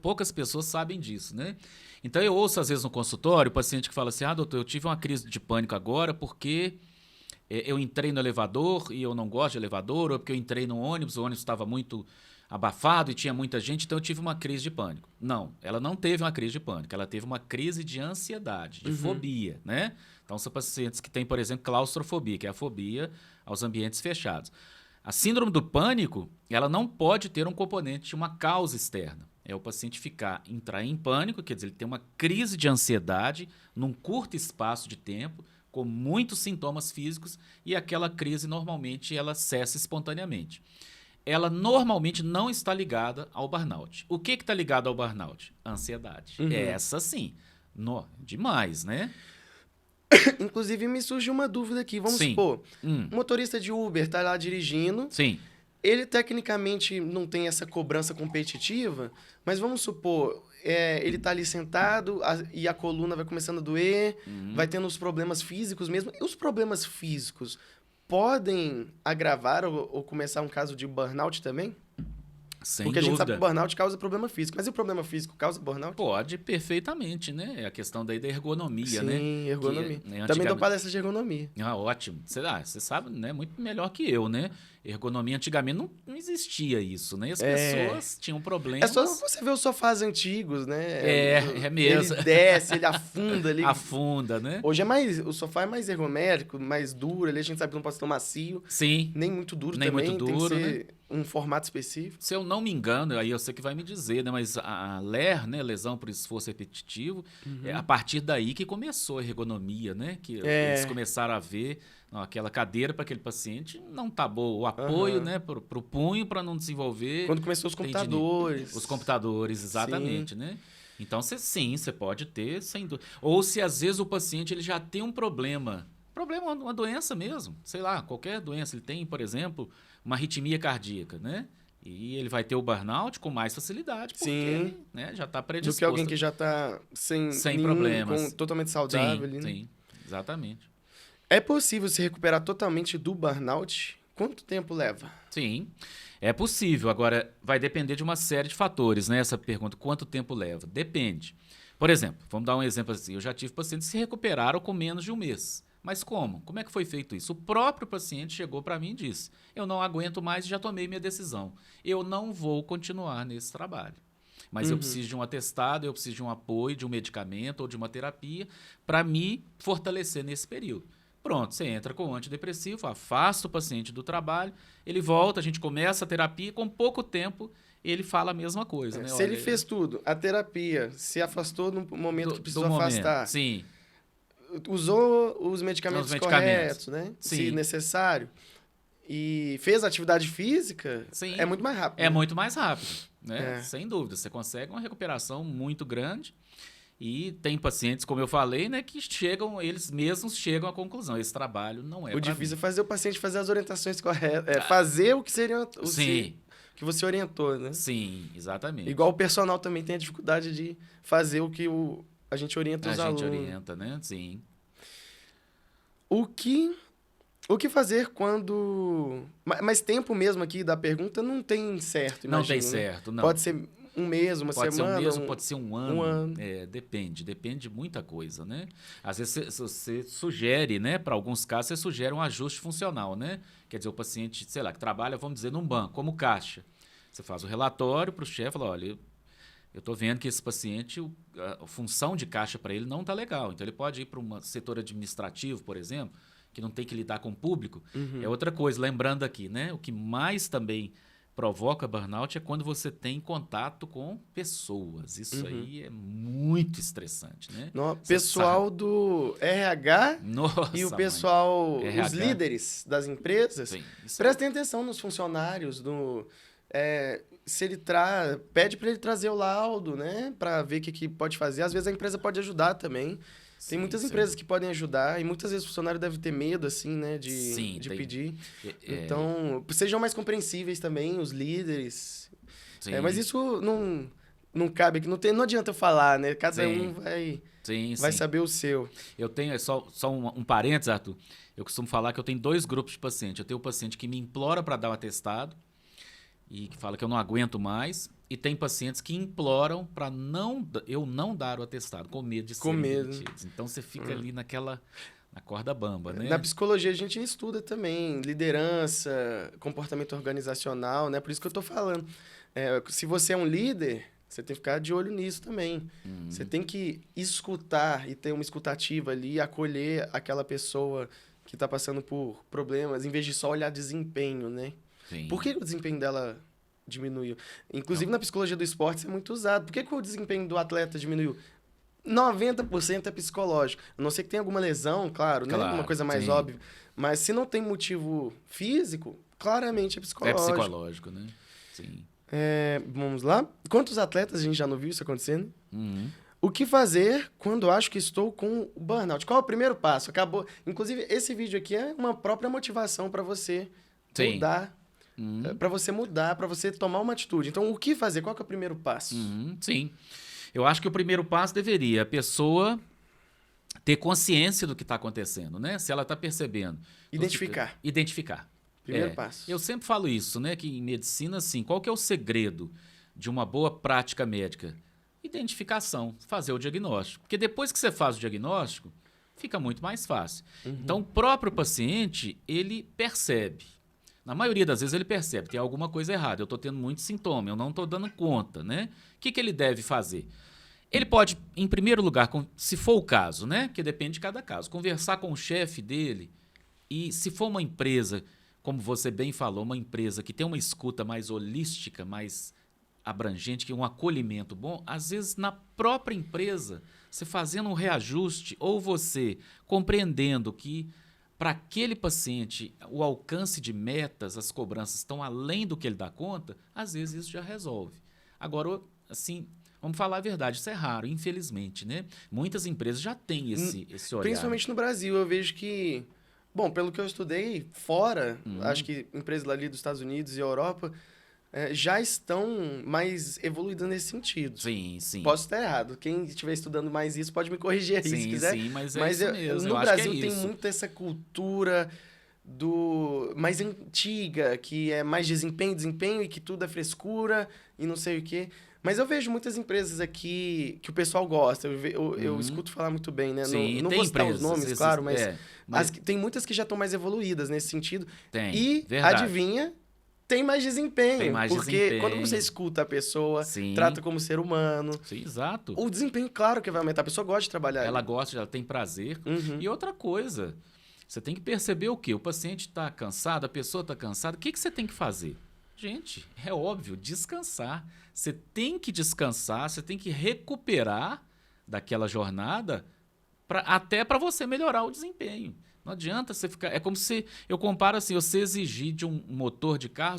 Poucas pessoas sabem disso, né? Então, eu ouço, às vezes, no consultório, o paciente que fala assim, doutor, eu tive uma crise de pânico agora porque eu entrei no elevador e eu não gosto de elevador, ou porque eu entrei no ônibus, o ônibus estava muito abafado e tinha muita gente, então eu tive uma crise de pânico. Não, ela não teve uma crise de pânico, ela teve uma crise de ansiedade, de fobia, né? Então, são pacientes que têm, por exemplo, claustrofobia, que é a fobia aos ambientes fechados. A síndrome do pânico, ela não pode ter um componente de uma causa externa. É o paciente entrar em pânico, quer dizer, ele tem uma crise de ansiedade num curto espaço de tempo, com muitos sintomas físicos, e aquela crise normalmente ela cessa espontaneamente. Ela normalmente não está ligada ao burnout. O que está ligado ao burnout? A ansiedade. Essa sim. Demais, né? Inclusive, me surge uma dúvida aqui. Vamos supor, um motorista de Uber está lá dirigindo. Sim. Ele, tecnicamente, não tem essa cobrança competitiva, mas vamos supor, ele está ali sentado e a coluna vai começando a doer, vai tendo os problemas físicos mesmo. E os problemas físicos podem agravar ou começar um caso de burnout também? Sem Porque dúvida. A gente sabe que o burnout causa problema físico. Mas e o problema físico causa burnout? Pode, perfeitamente, né? É a questão daí da ergonomia, né? Sim, ergonomia. Que, Também dou palestra de ergonomia. Ótimo. Você sabe, né? Muito melhor que eu, né? Ergonomia, antigamente não existia isso, né? As pessoas tinham problemas. É só você ver os sofás antigos, né? É mesmo. Ele desce, ele afunda ali. Afunda, né? Hoje o sofá é mais ergonômico, mais duro. Ali a gente sabe que não pode ser tão macio. Sim. Nem muito duro nem também. Muito duro, tem que ser né? um formato específico. Se eu não me engano, aí eu sei que vai me dizer, né? Mas a LER, né? Lesão por esforço repetitivo, é a partir daí que começou a ergonomia, né? Que eles começaram a ver aquela cadeira para aquele paciente não tá boa. O apoio, né? Pro punho para não desenvolver. Quando começou os computadores. Os computadores, exatamente, né? Então, você pode ter, sem dúvida. Ou se às vezes o paciente ele já tem um problema, uma doença mesmo, sei lá, qualquer doença. Ele tem, por exemplo, uma arritmia cardíaca, né? E ele vai ter o burnout com mais facilidade, porque ele, né, já está predisposto. Do que alguém que já está sem problemas. Totalmente saudável. Sim, ali, sim, exatamente. É possível se recuperar totalmente do burnout? Quanto tempo leva? Sim, é possível. Agora, vai depender de uma série de fatores, né? Essa pergunta, quanto tempo leva? Depende. Por exemplo, vamos dar um exemplo assim. Eu já tive pacientes que se recuperaram com menos de um mês. Mas como? Como é que foi feito isso? O próprio paciente chegou para mim e disse, eu não aguento mais e já tomei minha decisão. Eu não vou continuar nesse trabalho. Mas eu preciso de um atestado, eu preciso de um apoio, de um medicamento ou de uma terapia para me fortalecer nesse período. Pronto, você entra com o antidepressivo, afasta o paciente do trabalho, ele volta, a gente começa a terapia, com pouco tempo ele fala a mesma coisa. Né? Se ele fez tudo, a terapia, se afastou no momento que precisou afastar. Sim. Usou os medicamentos corretos, né? Sim. Se necessário. E fez atividade física, sim. É muito mais rápido. É muito mais rápido, né? Sem dúvida. Você consegue uma recuperação muito grande. E tem pacientes, como eu falei, né, que eles mesmos chegam à conclusão. Esse trabalho não é. O difícil é fazer o paciente fazer as orientações corretas. Fazer o que seria que você orientou, né? Sim, exatamente. Igual o personal também tem a dificuldade de fazer o que a gente orienta os alunos. A gente orienta, né? Sim. O que fazer quando... Mas tempo mesmo aqui da pergunta não tem certo, imagino, não tem certo, né? não. Pode ser um mês, uma Pode semana. ser um mês, ou pode ser um ano. Um ano. Depende de muita coisa, né? Às vezes você sugere, né? Para alguns casos, você sugere um ajuste funcional, né? Quer dizer, o paciente, sei lá, que trabalha, vamos dizer, num banco, como caixa. Você faz o relatório para o chefe, fala, olha, eu estou vendo que esse paciente, a função de caixa para ele não está legal. Então, ele pode ir para um setor administrativo, por exemplo, que não tem que lidar com o público. É outra coisa, lembrando aqui, né? O que mais também provoca burnout é quando você tem contato com pessoas. Isso aí é muito estressante, né? No, Você pessoal sabe. do RH Nossa, e o mãe. pessoal, os RH. líderes das empresas, Sim, isso prestem atenção nos funcionários, se ele pede para ele trazer o laudo, né, para ver o que pode fazer. Às vezes a empresa pode ajudar também. Tem sim, muitas sim. empresas que podem ajudar e muitas vezes o funcionário deve ter medo, assim, né, Sim, de tem. pedir. É, Então, sejam mais compreensíveis também, os líderes. sim, Mas isso não cabe aqui, não adianta eu falar, né? Cada Sim. um vai sim. saber o seu. Eu tenho, só um parênteses, Arthur. Eu costumo falar que eu tenho 2 grupos de paciente. Eu tenho o paciente que me implora para dar o atestado e que fala que eu não aguento mais. E tem pacientes que imploram para eu não dar o atestado, com medo de serem demitidos. Então, você fica ali na corda bamba, né? Na psicologia a gente estuda também liderança, comportamento organizacional, né? Por isso que eu tô falando. Se você é um líder, você tem que ficar de olho nisso também. Você tem que escutar e ter uma escutativa ali, acolher aquela pessoa que está passando por problemas, em vez de só olhar desempenho, né? Sim. Por que o desempenho dela diminuiu? Inclusive, na psicologia do esporte, isso é muito usado. Por que o desempenho do atleta diminuiu? 90% é psicológico. A não ser que tenha alguma lesão, claro, né? Claro, Uma coisa mais sim. óbvia. Mas se não tem motivo físico, claramente é É psicológico. psicológico, né? Sim. Vamos lá. Quantos atletas a gente já não viu isso acontecendo? Uhum. O que fazer quando acho que estou com o burnout? Qual é o primeiro passo? Acabou. Inclusive, esse vídeo aqui é uma própria motivação para você Sim. mudar. Uhum. Para você mudar, para você tomar uma atitude. Então, o que fazer? Qual que é o primeiro passo? Sim. Eu acho que o primeiro passo deveria a pessoa ter consciência do que está acontecendo, né? Se ela está percebendo. Identificar. Identificar. Primeiro passo. Eu sempre falo isso, né? Que em medicina, assim, qual que é o segredo de uma boa prática médica? Identificação, fazer o diagnóstico. Porque depois que você faz o diagnóstico, fica muito mais fácil. Então, o próprio paciente, ele percebe. Na maioria das vezes ele percebe, tem alguma coisa errada, eu estou tendo muito sintoma, eu não estou dando conta, né? O que ele deve fazer? Ele pode, em primeiro lugar, se for o caso, né? Que depende de cada caso, conversar com o chefe dele e se for uma empresa, como você bem falou, uma empresa que tem uma escuta mais holística, mais abrangente, que um acolhimento bom, às vezes na própria empresa, você fazendo um reajuste ou você compreendendo que para aquele paciente, o alcance de metas, as cobranças estão além do que ele dá conta, às vezes isso já resolve. Agora, assim, vamos falar a verdade, isso é raro, infelizmente, né? Muitas empresas já têm esse olhar. Principalmente no Brasil, eu vejo que... Bom, pelo que eu estudei, fora, acho que empresas ali dos Estados Unidos e Europa já estão mais evoluídas nesse sentido. Sim, sim. Posso estar errado. Quem estiver estudando mais isso pode me corrigir aí, se quiser. Sim, mas é isso mesmo. No eu acho que Brasil é tem isso. muito essa cultura mais antiga, que é mais desempenho, e que tudo é frescura e não sei o quê. Mas eu vejo muitas empresas aqui que o pessoal gosta. Eu escuto falar muito bem, né? Sim, não tem vou citar os empresas, nomes, claro, mas, mas tem muitas que já estão mais evoluídas nesse sentido. tem, E, verdade. adivinha, tem mais desempenho. Tem mais porque desempenho. quando você escuta a pessoa, Sim. trata como ser humano, Sim, exato. o desempenho, claro que vai aumentar. A pessoa gosta de trabalhar Ela ali. gosta, ela tem prazer. Uhum. E outra coisa, você tem que perceber o quê? O paciente está cansado, a pessoa está cansada. O que você tem que fazer? Gente, é óbvio, descansar. Você tem que descansar, você tem que recuperar daquela jornada até para você melhorar o desempenho. Não adianta você ficar... É como se... Eu comparo assim, você exigir de um motor de carro...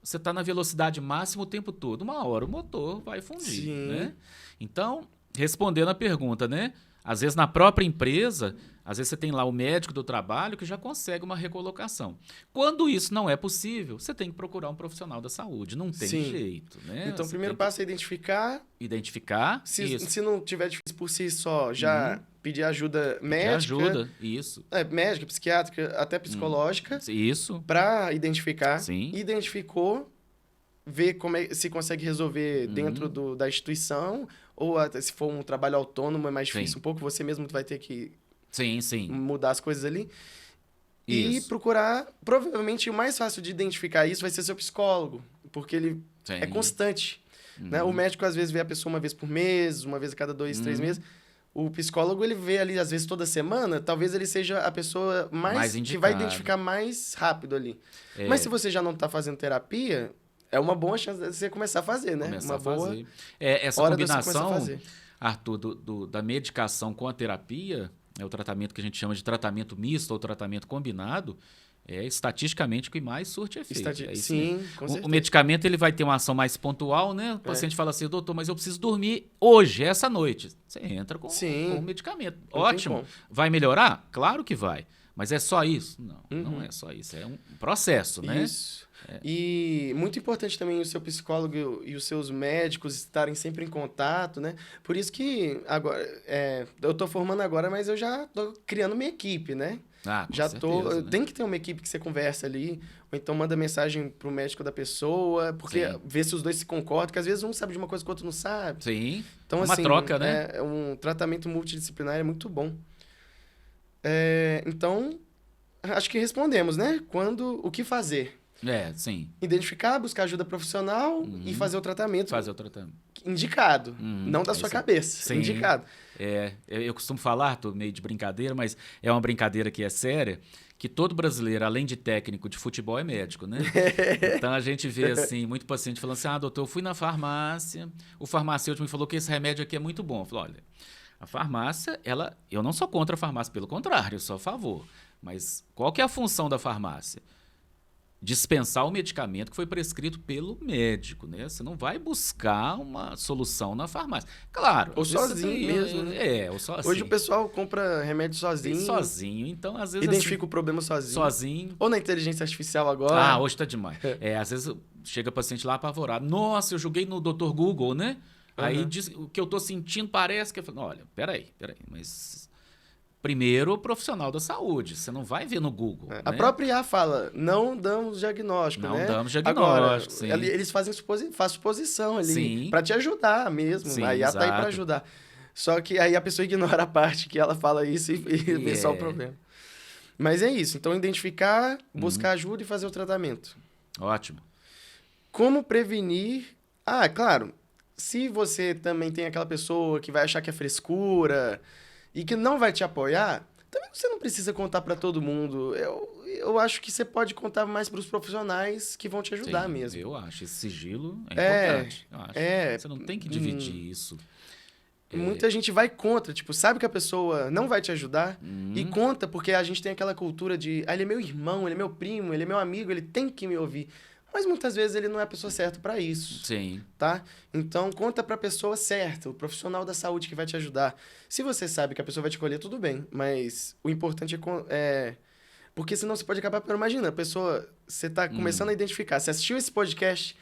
Você está na velocidade máxima o tempo todo. Uma hora o motor vai fundir, Sim. né? Então, respondendo a pergunta, né? Às vezes na própria empresa, às vezes você tem lá o médico do trabalho que já consegue uma recolocação. Quando isso não é possível, você tem que procurar um profissional da saúde. Não tem Sim. jeito, né? Então, o Você primeiro tem que passo é identificar. identificar Se não tiver difícil por si só, já pedir ajuda médica. ajuda, isso. Médica, psiquiátrica, até psicológica, Isso. para identificar. Sim. Identificou, ver se consegue resolver dentro da instituição, ou até se for um trabalho autônomo é mais difícil Sim. um pouco, você mesmo vai ter que Sim. mudar as coisas ali. E Isso. procurar, provavelmente o mais fácil de identificar isso vai ser seu psicólogo, porque ele é Sim. constante. Né? O médico às vezes vê a pessoa uma vez por mês, uma vez a cada 2, 3 meses. O psicólogo, ele vê ali, às vezes, toda semana, talvez ele seja a pessoa Mais que vai indicado. identificar mais rápido ali. Mas se você já não está fazendo terapia, é uma boa chance de você começar a fazer, né? Começar uma a boa fazer. Essa hora de você começar a combinação, fazer. Arthur, da medicação com a terapia, é o tratamento que a gente chama de tratamento misto ou tratamento combinado, é estatisticamente o que mais surte efeito. É isso Sim, mesmo. com certeza. O medicamento ele vai ter uma ação mais pontual, né? O paciente fala assim, doutor, mas eu preciso dormir hoje, essa noite. Você entra com o medicamento. Não Ótimo. Vai melhorar? Claro que vai. Mas é só isso? Não, não é só isso. É um processo, né? Isso. E muito importante também o seu psicólogo e os seus médicos estarem sempre em contato, né? Por isso que agora eu tô formando agora, mas eu já tô criando minha equipe, né? Com certeza, né? Tem que ter uma equipe que você conversa ali, ou então manda mensagem pro médico da pessoa, porque vê se os dois se concordam, porque às vezes um sabe de uma coisa que o outro não sabe. Sim. Então, uma assim, troca, né? Um tratamento multidisciplinar é muito bom. Então, acho que respondemos, né? Uhum. O que fazer? Sim. Identificar, buscar ajuda profissional e fazer o tratamento. Fazer o tratamento. Indicado, não da sua cabeça. Sim. Indicado. Eu costumo falar, Arthur, meio de brincadeira, mas é uma brincadeira que é séria, que todo brasileiro, além de técnico de futebol, é médico, né? Então a gente vê assim, muito paciente falando assim, doutor, eu fui na farmácia, o farmacêutico me falou que esse remédio aqui é muito bom. Eu falo, olha, a farmácia, eu não sou contra a farmácia, pelo contrário, eu sou a favor. Mas qual que é a função da farmácia? Dispensar o medicamento que foi prescrito pelo médico, né? Você não vai buscar uma solução na farmácia. Claro. Ou sozinho mesmo, né? Ou sozinho. Hoje o pessoal compra remédio sozinho. Sozinho. Então, às vezes... Identifica o problema sozinho. Sozinho. Ou na inteligência artificial agora. Hoje tá demais. Às vezes chega paciente lá apavorado. Nossa, eu joguei no Dr. Google, né? Aí diz, o que eu tô sentindo parece que... Eu falo, olha, peraí. Mas... Primeiro, o profissional da saúde. Você não vai ver no Google. A própria IA fala, não damos diagnóstico, não né? damos diagnóstico, agora, sim. Eles fazem suposição ali, para te ajudar mesmo. Sim, a IA tá aí para ajudar. Só que aí a pessoa ignora a parte que ela fala isso e vê só o problema. Mas é isso. Então, identificar, buscar ajuda e fazer o tratamento. Ótimo. Como prevenir... claro, se você também tem aquela pessoa que vai achar que é frescura... e que não vai te apoiar, também você não precisa contar para todo mundo. Eu acho que você pode contar mais para os profissionais que vão te ajudar mesmo. Eu acho. Esse sigilo é importante. Eu acho. Você não tem que dividir isso. Muita gente vai contra. Tipo, sabe que a pessoa não vai te ajudar e conta porque a gente tem aquela cultura de ele é meu irmão, ele é meu primo, ele é meu amigo, ele tem que me ouvir. Mas muitas vezes ele não é a pessoa certa para isso. Sim. Tá? Então, conta para a pessoa certa, o profissional da saúde que vai te ajudar. Se você sabe que a pessoa vai te colher, tudo bem. Mas o importante é... Porque senão você pode acabar... Imagina, a pessoa... Você tá começando a identificar. Você assistiu esse podcast,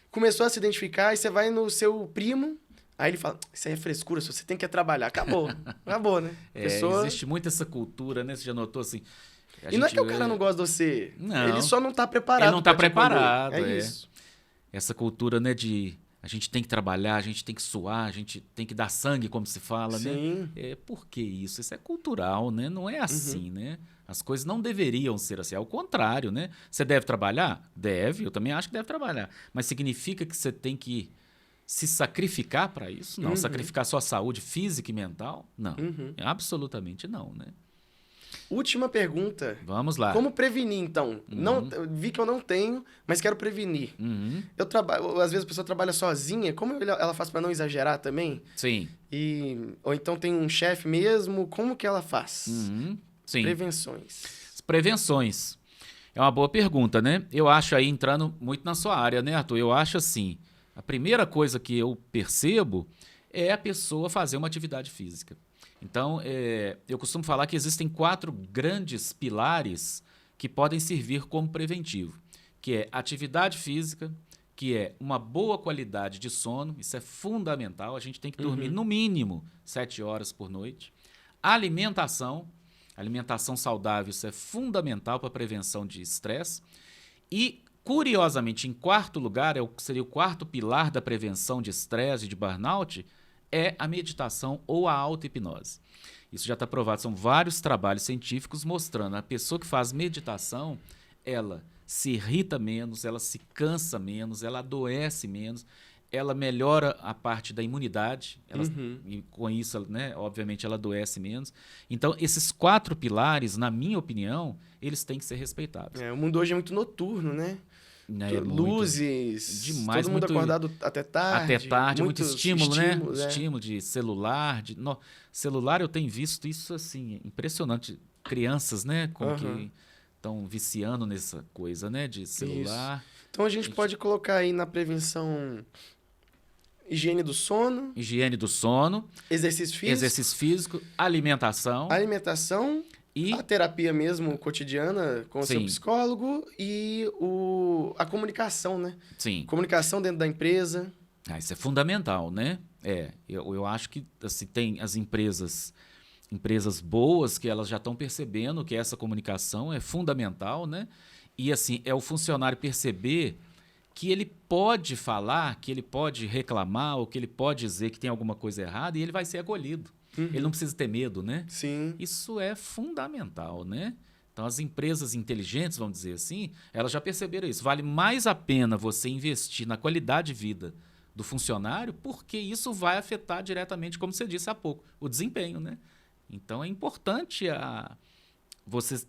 começou a se identificar, e você vai no seu primo... Aí ele fala, isso aí é frescura, você tem que trabalhar. Acabou. Acabou, né? Existe muito essa cultura, né? Você já notou assim... Não é que o cara não gosta de você. Não. Ele só não tá preparado. Ele não tá preparado. É isso. Essa cultura, né, de a gente tem que trabalhar, a gente tem que suar, a gente tem que dar sangue, como se fala, Sim. né? Por que isso? Isso é cultural, né? Não é assim, né? As coisas não deveriam ser assim. Ao contrário, né? Você deve trabalhar? Deve. Eu também acho que deve trabalhar. Mas significa que você tem que se sacrificar para isso? Não. Sacrificar sua saúde física e mental? Não. Absolutamente não, né? Última pergunta. Vamos lá. Como prevenir, então? Vi que eu não tenho, mas quero prevenir. Eu trabalho, às vezes a pessoa trabalha sozinha. Como ela faz para não exagerar também? Sim. Ou então tem um chefe mesmo. Como que ela faz? Sim. Prevenções. Prevenções. É uma boa pergunta, né? Eu acho aí, entrando muito na sua área, né, Arthur? Eu acho assim, a primeira coisa que eu percebo é a pessoa fazer uma atividade física. Então, eu costumo falar que existem 4 grandes pilares que podem servir como preventivo, que é atividade física, que é uma boa qualidade de sono, isso é fundamental, a gente tem que dormir no mínimo 7 horas por noite. Alimentação saudável, isso é fundamental para a prevenção de estresse. E curiosamente, em quarto lugar, seria o quarto pilar da prevenção de estresse e de burnout, é a meditação ou a auto-hipnose. Isso já está provado, são vários trabalhos científicos mostrando a pessoa que faz meditação, ela se irrita menos, ela se cansa menos, ela adoece menos, ela melhora a parte da imunidade, e com isso, né, obviamente, ela adoece menos. Então, esses 4 pilares, na minha opinião, eles têm que ser respeitados. O mundo hoje é muito noturno, né? Luzes, demais, todo mundo acordado até tarde. Até tarde, muito estímulo, né? É. Estímulo de celular. Celular, eu tenho visto isso assim, impressionante. Crianças, né? Como que estão viciando nessa coisa, né? De celular. Isso. Então a gente pode colocar aí na prevenção higiene do sono. Higiene do sono. Exercício físico. Alimentação. E a terapia mesmo cotidiana com o seu psicólogo e a comunicação, né? Sim. Comunicação dentro da empresa. Isso é fundamental, né? Eu acho que assim, tem as empresas boas que elas já estão percebendo que essa comunicação é fundamental, né? E assim, é o funcionário perceber que ele pode falar, que ele pode reclamar, ou que ele pode dizer que tem alguma coisa errada e ele vai ser acolhido. Ele não precisa ter medo, né? Sim. Isso é fundamental, né? Então, as empresas inteligentes, vamos dizer assim, elas já perceberam isso. Vale mais a pena você investir na qualidade de vida do funcionário, porque isso vai afetar diretamente, como você disse há pouco, o desempenho, né? Então, é importante você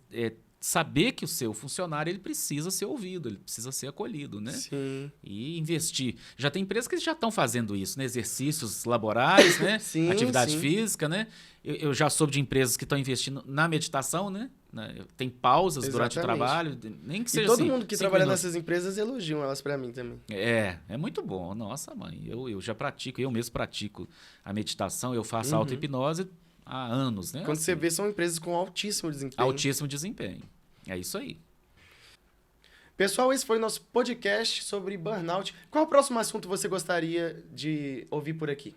saber que o seu funcionário ele precisa ser ouvido, ele precisa ser acolhido, né? Sim. E investir. Já tem empresas que já estão fazendo isso, né? Exercícios laborais, né? Sim, atividade física, né? Eu já soube de empresas que estão investindo na meditação, né? Tem pausas durante o trabalho, nem que seja todo assim, mundo que trabalha nessas empresas elogiam elas para mim também. É muito bom. Nossa, mãe, eu já pratico, eu mesmo pratico a meditação, eu faço auto-hipnose há anos, né? Quando você vê, são empresas com altíssimo desempenho. Altíssimo desempenho. É isso aí. Pessoal, esse foi o nosso podcast sobre burnout. Qual o próximo assunto você gostaria de ouvir por aqui?